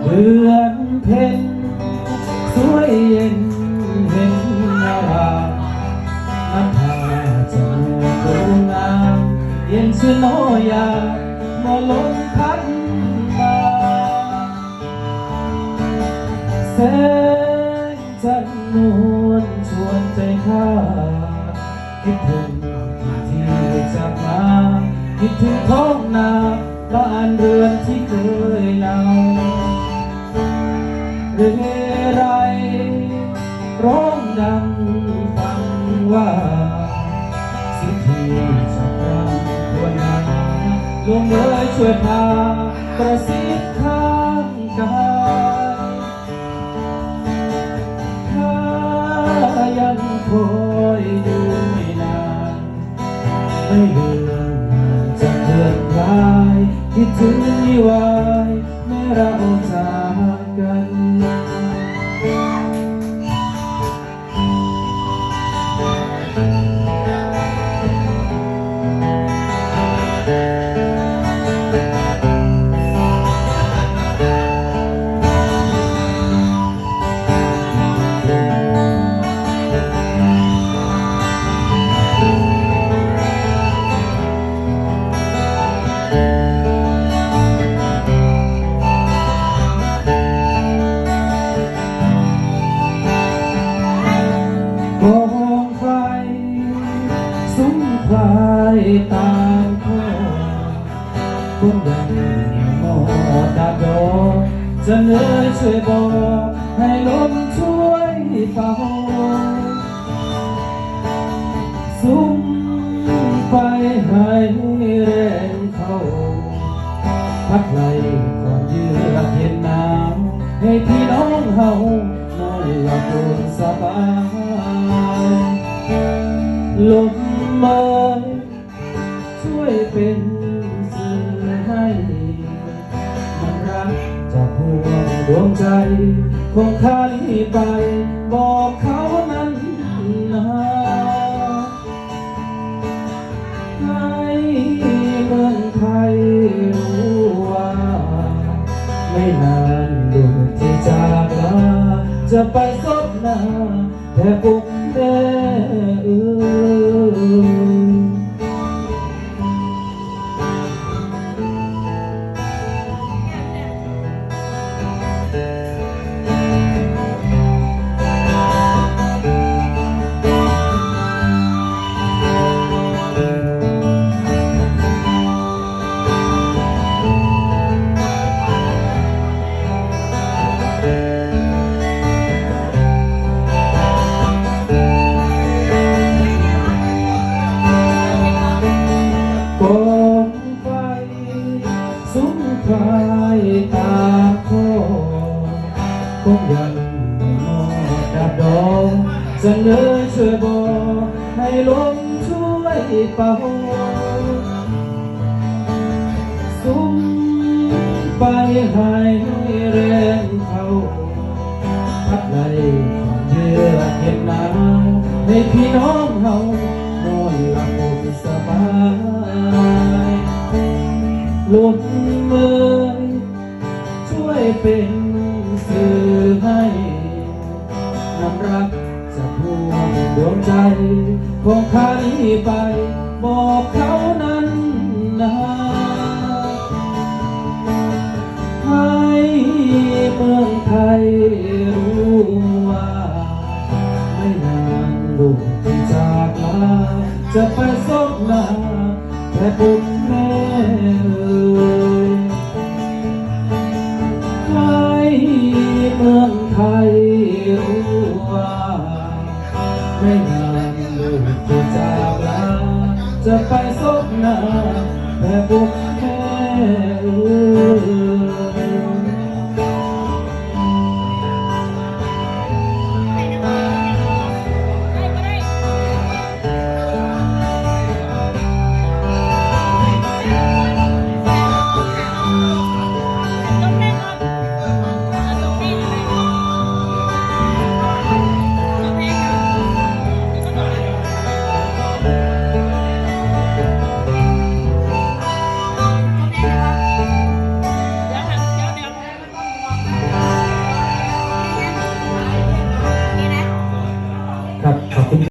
เดือนเพ็ญสวยเย็นเห็นนารามน้ำพาจะมูกดูงามเย็นชื่นโนยาเมื่อลมพัดมาแสงจันทร์นวลชวนใจข้าคิดถึงที่จากมาคิดถึงท้องนาบ้านเรือนที่เคยเล่าเรื่อยไรร้องดังฟังว่าสิทธิจับรังควรนาลวงเลยช่วยพากระซิบข้างกายถ้ายังคอยอยู่ไม่นานไม่เลือนจะเคลื่อนคลายคิดถึงนิวายแม้เราจากกันกองไฟสุมพลายตามคอคงยังเหนียวหมอดาบดอกจะเอ่ยช่วยบอกให้ลมช่วยเป่าสุมไฟให้แรงเข้าพัดไล่ความเยือกเย็นหนาวให้พี่น้องเฮานอนหลับโดนสบายลมเมยช่วยเป็นสื่อให้มันรักจากห่วงดวงใจของข้านี้ไปบอกเขานั้นนะให้เมืองไทยรู้ว่าไม่นานลูกที่จากลาจะไปซบหน้าแต่ปุกแม่กองไฟสุมพลายตาคอคงยังมอดับดองจะเอ่ยช่วยบอกให้ลมช่วยเป่าสุมไปให้แรงเข้าพัดไล่ความเยือกเย็นหนาวให้พี่น้องเฮานอนหลับสบายลมเมยช่วยเป็นสื่อให้น้ำรักจากห่วงดวงใจของข้านี้ไปบอกเขานั้นนะให้เมืองไทยรู้ว่าไม่นานลูกที่จากลาจะไป